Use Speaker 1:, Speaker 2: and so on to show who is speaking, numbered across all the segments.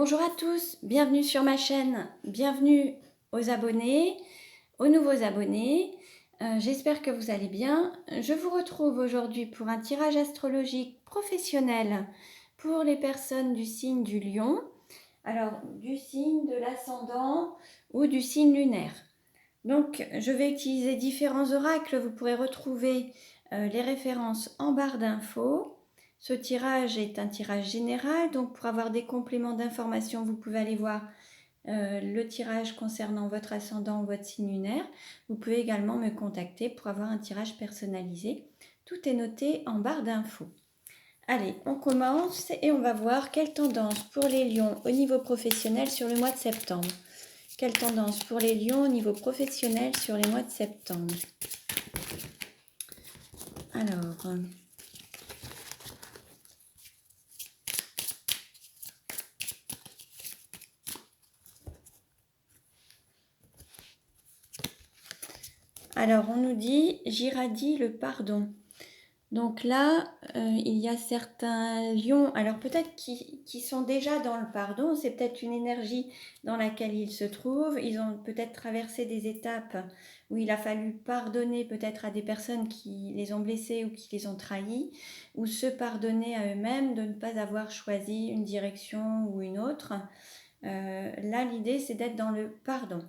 Speaker 1: Bonjour à tous, bienvenue sur ma chaîne, bienvenue aux abonnés, aux nouveaux abonnés. J'espère que vous allez bien. Je vous retrouve aujourd'hui pour un tirage astrologique professionnel pour les personnes du signe du Lion. Alors, du signe de l'ascendant ou du signe lunaire. Donc, je vais utiliser différents oracles. Vous pourrez retrouver les références en barre d'infos. Ce tirage est un tirage général, donc pour avoir des compléments d'information, vous pouvez aller voir le tirage concernant votre ascendant ou votre signe lunaire. Vous pouvez également me contacter pour avoir un tirage personnalisé. Tout est noté en barre d'infos. Allez, on commence et on va voir quelle tendance pour les lions au niveau professionnel sur le mois de septembre. Quelle tendance pour les lions au niveau professionnel sur les mois de septembre. Alors, on nous dit, j'irradie le pardon. Donc là, il y a certains lions, alors peut-être qui sont déjà dans le pardon, c'est peut-être une énergie dans laquelle ils se trouvent. Ils ont peut-être traversé des étapes où il a fallu pardonner peut-être à des personnes qui les ont blessés ou qui les ont trahis, ou se pardonner à eux-mêmes de ne pas avoir choisi une direction ou une autre. Là, l'idée, c'est d'être dans le pardon.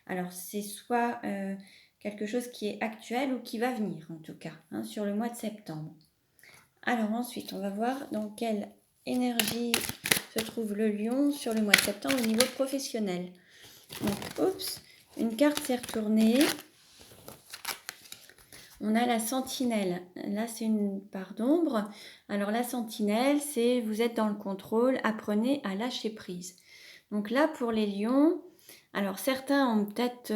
Speaker 1: Alors, c'est soit quelque chose qui est actuel ou qui va venir, en tout cas, sur le mois de septembre. Alors ensuite, on va voir dans quelle énergie se trouve le lion sur le mois de septembre au niveau professionnel. Donc, oups, une carte s'est retournée. On a la sentinelle. Là, c'est une part d'ombre. Alors, la sentinelle, c'est vous êtes dans le contrôle, apprenez à lâcher prise. Donc là, pour les lions, alors certains ont peut-être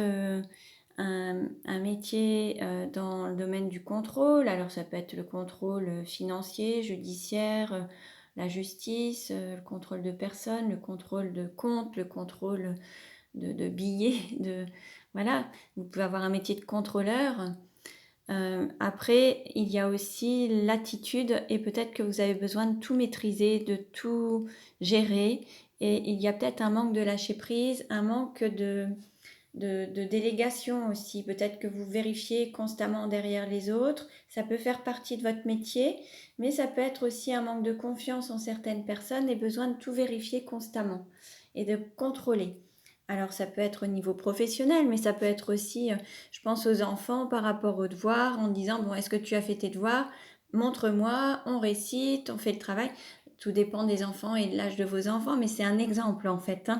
Speaker 1: un métier dans le domaine du contrôle. Alors ça peut être le contrôle financier, judiciaire, la justice, le contrôle de personnes, le contrôle de comptes, le contrôle de billets. Voilà, vous pouvez avoir un métier de contrôleur. Après, il y a aussi l'attitude et peut-être que vous avez besoin de tout maîtriser, de tout gérer. Et il y a peut-être un manque de lâcher prise, un manque de délégation aussi. Peut-être que vous vérifiez constamment derrière les autres. Ça peut faire partie de votre métier, mais ça peut être aussi un manque de confiance en certaines personnes et besoin de tout vérifier constamment et de contrôler. Alors ça peut être au niveau professionnel, mais ça peut être aussi, je pense aux enfants par rapport aux devoirs, en disant, bon, est-ce que tu as fait tes devoirs? Montre-moi, on récite, on fait le travail. Tout dépend des enfants et de l'âge de vos enfants, mais c'est un exemple en fait.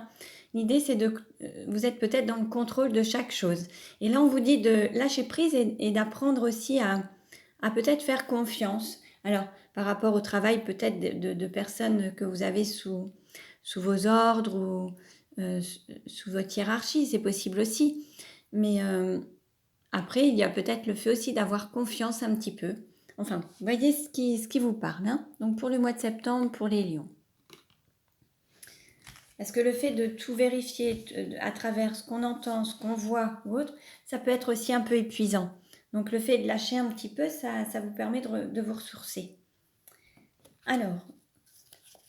Speaker 1: L'idée, c'est vous êtes peut-être dans le contrôle de chaque chose. Et là, on vous dit de lâcher prise et d'apprendre aussi à peut-être faire confiance. Alors, par rapport au travail peut-être de personnes que vous avez sous vos ordres ou sous votre hiérarchie, c'est possible aussi. Mais après, il y a peut-être le fait aussi d'avoir confiance un petit peu. Enfin, vous voyez ce qui vous parle. Donc, pour le mois de septembre, pour les lions. Parce que le fait de tout vérifier à travers ce qu'on entend, ce qu'on voit ou autre, ça peut être aussi un peu épuisant. Donc le fait de lâcher un petit peu, ça vous permet de vous ressourcer. Alors,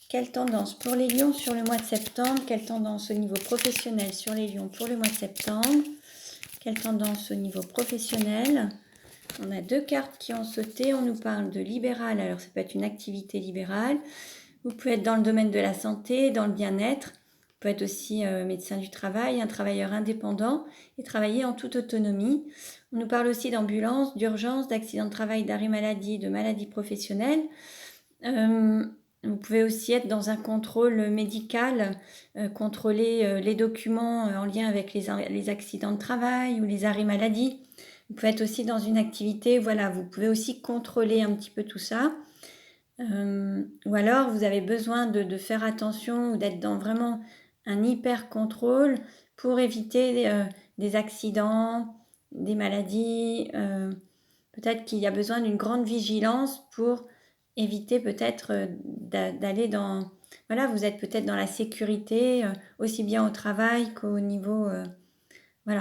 Speaker 1: quelle tendance pour les lions sur le mois de septembre? Quelle tendance au niveau professionnel sur les lions pour le mois de septembre? Quelle tendance au niveau professionnel? On a deux cartes qui ont sauté. On nous parle de libéral. Alors ça peut être une activité libérale. Vous pouvez être dans le domaine de la santé, dans le bien-être. Vous pouvez être aussi médecin du travail, un travailleur indépendant et travailler en toute autonomie. On nous parle aussi d'ambulance, d'urgence, d'accident de travail, d'arrêt maladie, de maladie professionnelle. Vous pouvez aussi être dans un contrôle médical, contrôler les documents en lien avec les accidents de travail ou les arrêts maladie. Vous pouvez être aussi dans une activité, voilà, vous pouvez aussi contrôler un petit peu tout ça. Ou alors vous avez besoin de faire attention ou d'être dans vraiment un hyper contrôle pour éviter des accidents, des maladies. Peut-être qu'il y a besoin d'une grande vigilance pour éviter peut-être d'aller dans... Voilà, vous êtes peut-être dans la sécurité, aussi bien au travail qu'au niveau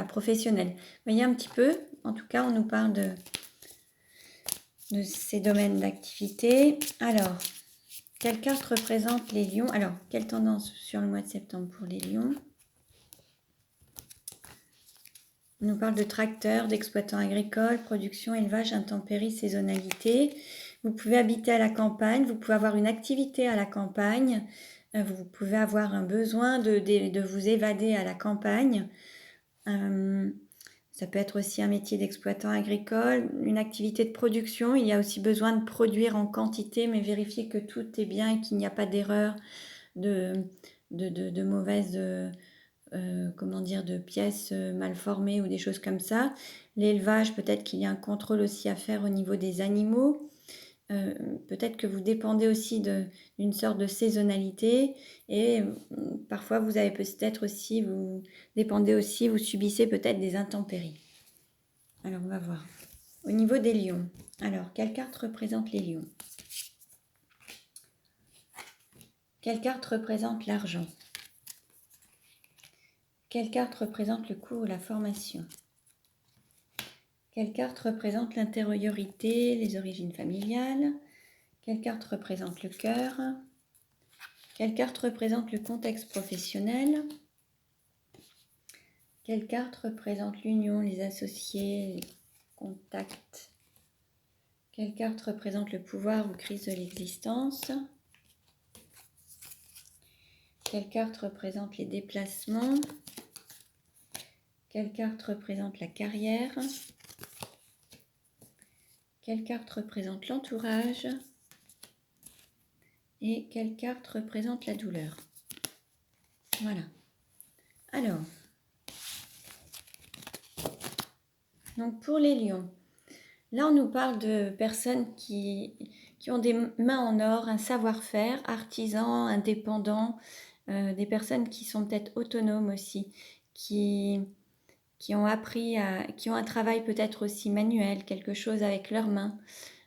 Speaker 1: professionnel. Vous voyez un petit peu, en tout cas, on nous parle de ces domaines d'activité. Alors, Quelle carte représente les lions? Alors, quelle tendance sur le mois de septembre pour les lions? On nous parle de tracteurs, d'exploitants agricoles, production, élevage, intempéries, saisonnalité. Vous pouvez habiter à la campagne, vous pouvez avoir une activité à la campagne, vous pouvez avoir un besoin de vous évader à la campagne. Ça peut être aussi un métier d'exploitant agricole, une activité de production. Il y a aussi besoin de produire en quantité, mais vérifier que tout est bien et qu'il n'y a pas d'erreur, de mauvaises, comment dire, de pièces mal formées ou des choses comme ça. L'élevage, peut-être qu'il y a un contrôle aussi à faire au niveau des animaux. Peut-être que vous dépendez aussi d'une sorte de saisonnalité et parfois vous avez peut-être aussi, vous dépendez aussi, vous subissez peut-être des intempéries. Alors on va voir. Au niveau des lions, alors quelle carte représente les lions? Quelle carte représente l'argent? Quelle carte représente le cours ou la formation? Quelle carte représente l'intériorité, les origines familiales? Quelle carte représente le cœur? Quelle carte représente le contexte professionnel? Quelle carte représente l'union, les associés, les contacts? Quelle carte représente le pouvoir ou crise de l'existence? Quelle carte représente les déplacements? Quelle carte représente la carrière? Quelle carte représente l'entourage? Et quelle carte représente la douleur? Voilà. Alors, donc pour les lions, là on nous parle de personnes qui ont des mains en or, un savoir-faire, artisans, indépendants, des personnes qui sont peut-être autonomes aussi, qui ont appris qui ont un travail peut-être aussi manuel, quelque chose avec leurs mains.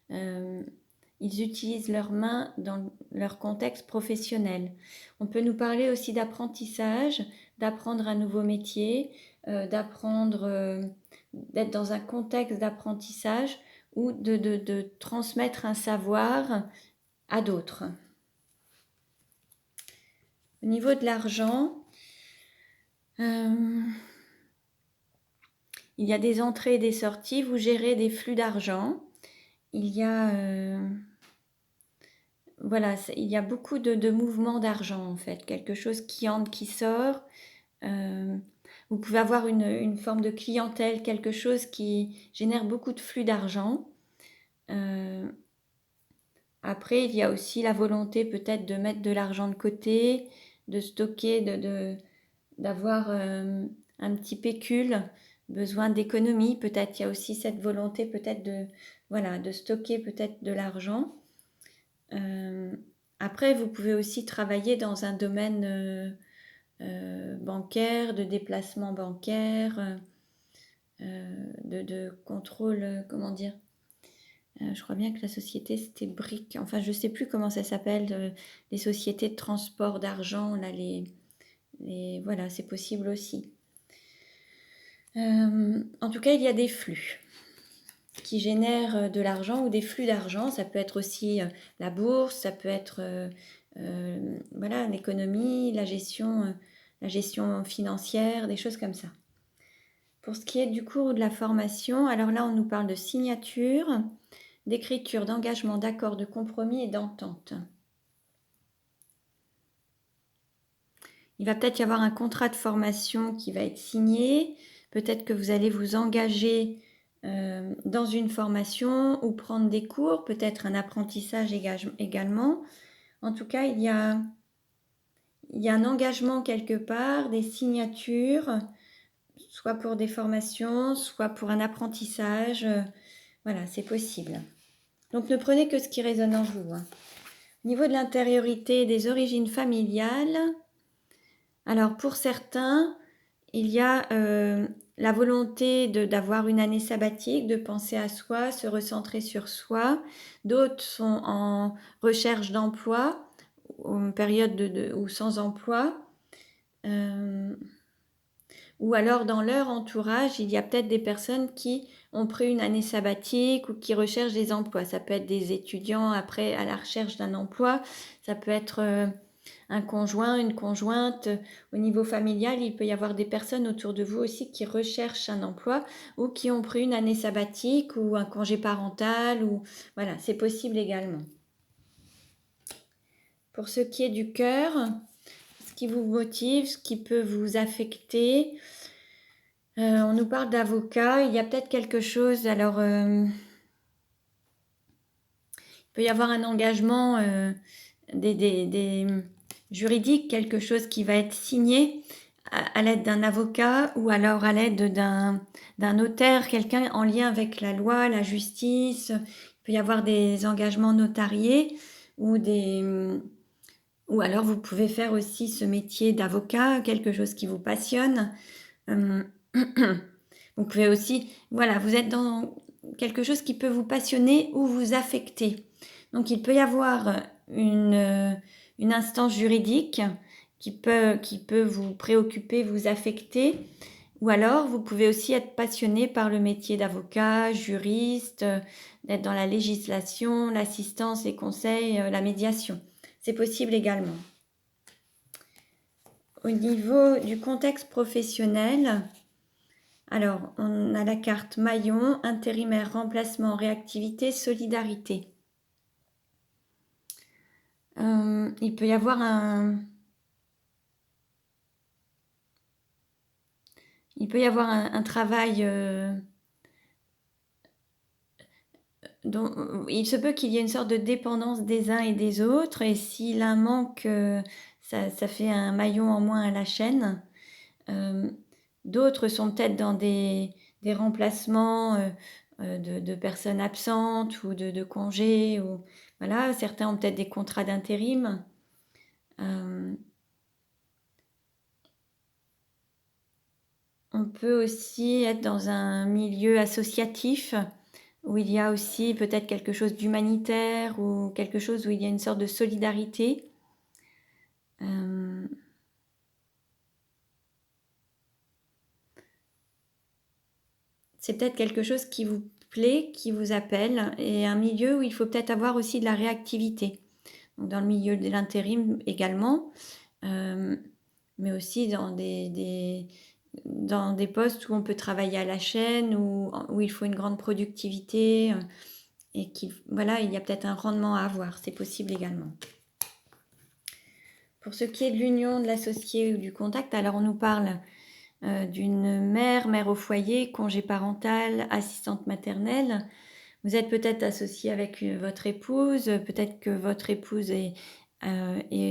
Speaker 1: Ils utilisent leurs mains dans leur contexte professionnel. On peut nous parler aussi d'apprentissage, d'apprendre un nouveau métier, d'être dans un contexte d'apprentissage ou de transmettre un savoir à d'autres. Au niveau de l'argent, il y a des entrées et des sorties, vous gérez des flux d'argent. Il y a, voilà, il y a beaucoup de mouvements d'argent en fait, quelque chose qui entre, qui sort. Vous pouvez avoir une forme de clientèle, quelque chose qui génère beaucoup de flux d'argent. Après, il y a aussi la volonté peut-être de mettre de l'argent de côté, de stocker, d'avoir un petit pécule, besoin d'économie. Peut-être il y a aussi cette volonté peut-être de stocker peut-être de l'argent. Après, vous pouvez aussi travailler dans un domaine bancaire, de déplacement bancaire, de contrôle, comment dire, je crois bien que la société c'était BRIC, enfin je ne sais plus comment ça s'appelle, les sociétés de transport d'argent, là, voilà, c'est possible aussi. En tout cas, il y a des flux qui génèrent de l'argent ou des flux d'argent. Ça peut être aussi la bourse, ça peut être voilà, l'économie, la gestion financière, des choses comme ça. Pour ce qui est du cours ou de la formation, alors là, on nous parle de signature, d'écriture, d'engagement, d'accord, de compromis et d'entente. Il va peut-être y avoir un contrat de formation qui va être signé. Peut-être que vous allez vous engager dans une formation ou prendre des cours, peut-être un apprentissage également. En tout cas, il y a un engagement quelque part, des signatures, soit pour des formations, soit pour un apprentissage. Voilà, c'est possible. Donc ne prenez que ce qui résonne en vous. Au niveau de l'intériorité et des origines familiales, alors pour certains, il y a la volonté d'avoir une année sabbatique, de penser à soi, se recentrer sur soi. D'autres sont en recherche d'emploi, en période ou sans emploi. Ou alors dans leur entourage, il y a peut-être des personnes qui ont pris une année sabbatique ou qui recherchent des emplois. Ça peut être des étudiants après à la recherche d'un emploi, ça peut être un conjoint, une conjointe. Au niveau familial, il peut y avoir des personnes autour de vous aussi qui recherchent un emploi ou qui ont pris une année sabbatique ou un congé parental. Ou voilà, c'est possible également. Pour ce qui est du cœur, ce qui vous motive, ce qui peut vous affecter, on nous parle d'avocat. Il y a peut-être quelque chose. Alors, il peut y avoir un engagement des juridique, quelque chose qui va être signé à l'aide d'un avocat ou alors à l'aide d'un notaire, quelqu'un en lien avec la loi, la justice. Il peut y avoir des engagements notariés ou ou alors vous pouvez faire aussi ce métier d'avocat, quelque chose qui vous passionne. Vous pouvez aussi, voilà, vous êtes dans quelque chose qui peut vous passionner ou vous affecter. Donc il peut y avoir une instance juridique qui peut vous préoccuper, vous affecter. Ou alors vous pouvez aussi être passionné par le métier d'avocat, juriste, d'être dans la législation, l'assistance, les conseils, la médiation. C'est possible également. Au niveau du contexte professionnel, alors on a la carte maillon, intérimaire, remplacement, réactivité, solidarité. Il peut y avoir un travail dont il se peut qu'il y ait une sorte de dépendance des uns et des autres, et si l'un manque, ça fait un maillon en moins à la chaîne. D'autres sont peut-être dans des remplacements de personnes absentes ou de congés. Ou, voilà, certains ont peut-être des contrats d'intérim. On peut aussi être dans un milieu associatif où il y a aussi peut-être quelque chose d'humanitaire ou quelque chose où il y a une sorte de solidarité. C'est peut-être quelque chose qui vous plaît, qui vous appelle, et un milieu où il faut peut-être avoir aussi de la réactivité. Donc dans le milieu de l'intérim également, mais aussi dans dans des postes où on peut travailler à la chaîne, où il faut une grande productivité, et voilà, il y a peut-être un rendement à avoir, c'est possible également. Pour ce qui est de l'union, de l'associé ou du contact, alors on nous parle d'une mère au foyer, congé parental, assistante maternelle. Vous êtes peut-être associé avec votre épouse, peut-être que votre épouse est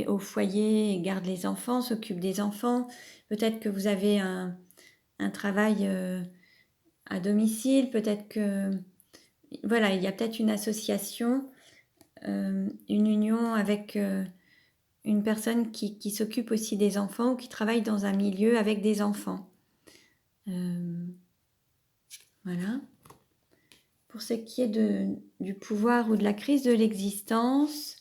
Speaker 1: au foyer et garde les enfants, s'occupe des enfants. Peut-être que vous avez un travail à domicile, peut-être que... Voilà, il y a peut-être une association, une union avec une personne qui s'occupe aussi des enfants ou qui travaille dans un milieu avec des enfants. Voilà. Pour ce qui est du pouvoir ou de la crise de l'existence,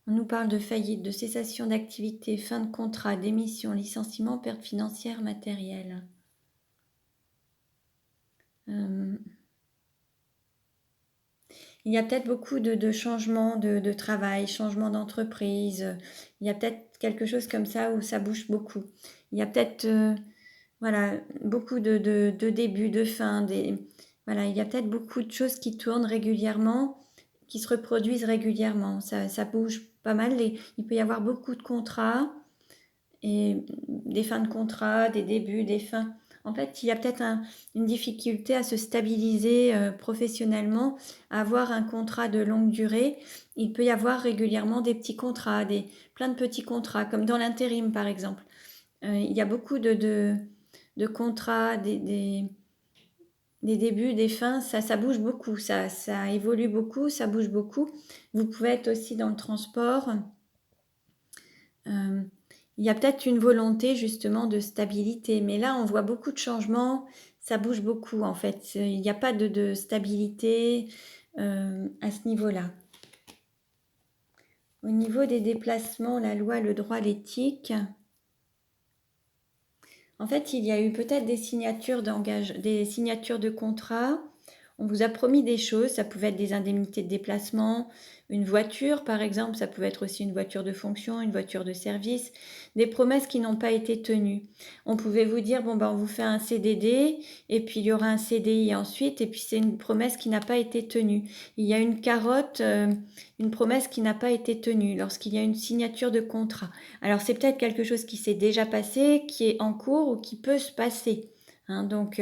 Speaker 1: on nous parle de faillite, de cessation d'activité, fin de contrat, démission, licenciement, perte financière, matérielle. Il y a peut-être beaucoup de changements de travail, changements d'entreprise. Il y a peut-être quelque chose comme ça où ça bouge beaucoup. Il y a peut-être voilà, beaucoup de débuts, de fins. Voilà, il y a peut-être beaucoup de choses qui tournent régulièrement, qui se reproduisent régulièrement. Ça bouge pas mal. Il peut y avoir beaucoup de contrats et des fins de contrat, des débuts, des fins. En fait, il y a peut-être une difficulté à se stabiliser professionnellement, à avoir un contrat de longue durée. Il peut y avoir régulièrement des petits contrats, plein de petits contrats, comme dans l'intérim par exemple. Il y a beaucoup de contrats, des débuts, des fins, ça bouge beaucoup, ça évolue beaucoup, ça bouge beaucoup. Vous pouvez être aussi dans le transport. Il y a peut-être une volonté justement de stabilité, mais là on voit beaucoup de changements, ça bouge beaucoup en fait. Il n'y a pas de stabilité à ce niveau-là. Au niveau des déplacements, la loi, le droit, l'éthique, En fait, il y a eu peut-être des signatures de contrat. On vous a promis des choses, ça pouvait être des indemnités de déplacement, une voiture par exemple, ça pouvait être aussi une voiture de fonction, une voiture de service, des promesses qui n'ont pas été tenues. On pouvait vous dire, bon ben on vous fait un CDD, et puis il y aura un CDI ensuite, et puis c'est une promesse qui n'a pas été tenue. Il y a une carotte, une promesse qui n'a pas été tenue lorsqu'il y a une signature de contrat. Alors c'est peut-être quelque chose qui s'est déjà passé, qui est en cours ou qui peut se passer. Hein, donc,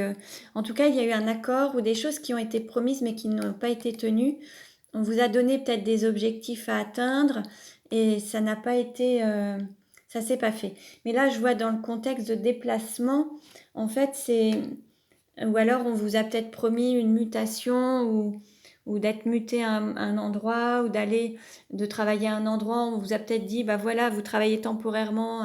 Speaker 1: en tout cas, il y a eu un accord ou des choses qui ont été promises mais qui n'ont pas été tenues. On vous a donné peut-être des objectifs à atteindre et ça n'a pas été, ça s'est pas fait. Mais là, je vois dans le contexte de déplacement, en fait, ou alors on vous a peut-être promis une mutation ou d'être muté à un endroit ou de travailler à un endroit. On vous a peut-être dit, bah voilà, vous travaillez temporairement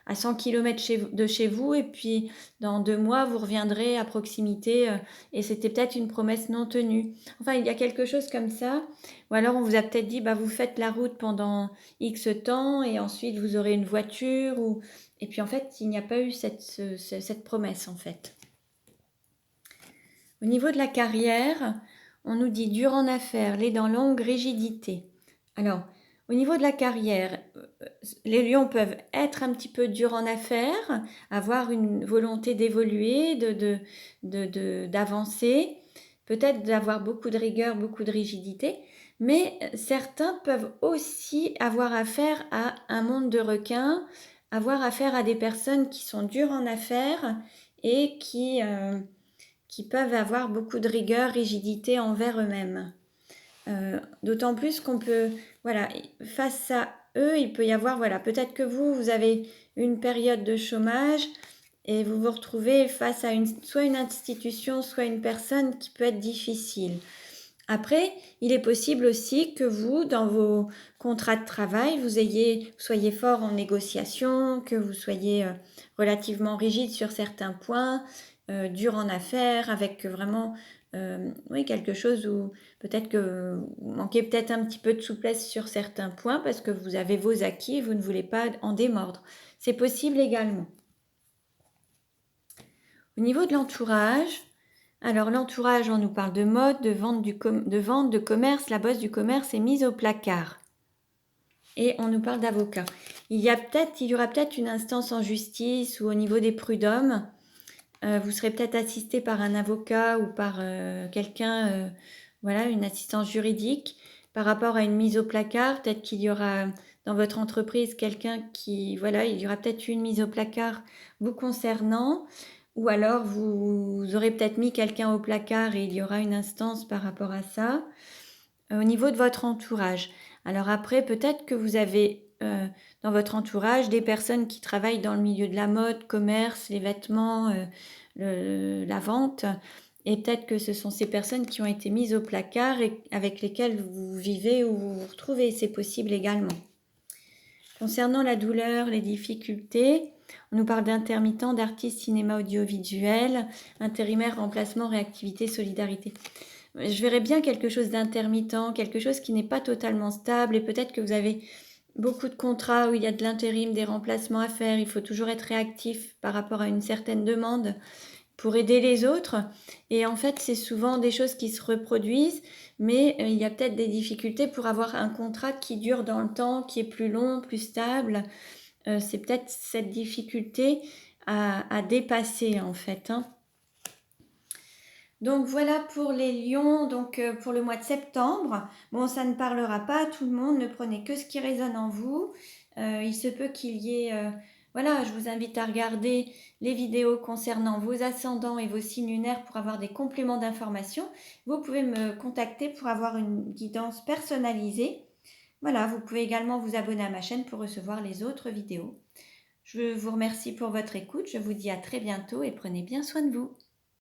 Speaker 1: à 100 km de chez vous et puis dans 2 mois, vous reviendrez à proximité et c'était peut-être une promesse non tenue. Enfin, il y a quelque chose comme ça. Ou alors on vous a peut-être dit, bah vous faites la route pendant X temps et ensuite vous aurez une voiture. Et puis en fait, il n'y a pas eu cette promesse en fait. Au niveau de la carrière, on nous dit dur en affaires, les dents longues, rigidité. Alors, au niveau de la carrière, les lions peuvent être un petit peu durs en affaires, avoir une volonté d'évoluer, d'avancer, peut-être d'avoir beaucoup de rigueur, beaucoup de rigidité, mais certains peuvent aussi avoir affaire à un monde de requins, avoir affaire à des personnes qui sont dures en affaires et qui peuvent avoir beaucoup de rigueur, rigidité envers eux-mêmes. D'autant plus qu'on peut, voilà, face à eux, il peut y avoir, voilà, peut-être que vous avez une période de chômage et vous vous retrouvez face à soit une institution, soit une personne qui peut être difficile. Après, il est possible aussi que vous, dans vos contrats de travail, vous soyez fort en négociation, que vous soyez relativement rigide sur certains points, dur en affaires, avec vraiment oui, quelque chose où peut-être que vous manquez peut-être un petit peu de souplesse sur certains points parce que vous avez vos acquis et vous ne voulez pas en démordre. C'est possible également. Au niveau de l'entourage, alors l'entourage, on nous parle de mode, de vente, de commerce, la bosse du commerce est mise au placard. Et on nous parle d'avocat. Il y aura peut-être une instance en justice ou au niveau des prud'hommes. Vous serez peut-être assisté par un avocat ou par quelqu'un, voilà, une assistance juridique par rapport à une mise au placard. Peut-être qu'il y aura dans votre entreprise quelqu'un voilà, il y aura peut-être une mise au placard vous concernant. Ou alors vous aurez peut-être mis quelqu'un au placard et il y aura une instance par rapport à ça. Au niveau de votre entourage. Alors après, peut-être que vous avez dans votre entourage des personnes qui travaillent dans le milieu de la mode, commerce, les vêtements, la vente. Et peut-être que ce sont ces personnes qui ont été mises au placard et avec lesquelles vous vivez ou vous vous retrouvez. C'est possible également. Concernant la douleur, les difficultés, on nous parle d'intermittents, d'artistes cinéma audiovisuel, intérimaire, remplacement, réactivité, solidarité. Je verrais bien quelque chose d'intermittent, quelque chose qui n'est pas totalement stable et peut-être que vous avez beaucoup de contrats où il y a de l'intérim, des remplacements à faire, il faut toujours être réactif par rapport à une certaine demande pour aider les autres. Et en fait, c'est souvent des choses qui se reproduisent, mais il y a peut-être des difficultés pour avoir un contrat qui dure dans le temps, qui est plus long, plus stable. C'est peut-être cette difficulté à dépasser en fait. Hein. Donc voilà pour les lions, donc pour le mois de septembre. Bon, ça ne parlera pas à tout le monde, ne prenez que ce qui résonne en vous. Il se peut qu'il y ait... voilà, je vous invite à regarder les vidéos concernant vos ascendants et vos signes lunaires pour avoir des compléments d'information. Vous pouvez me contacter pour avoir une guidance personnalisée. Voilà, vous pouvez également vous abonner à ma chaîne pour recevoir les autres vidéos. Je vous remercie pour votre écoute, je vous dis à très bientôt et prenez bien soin de vous.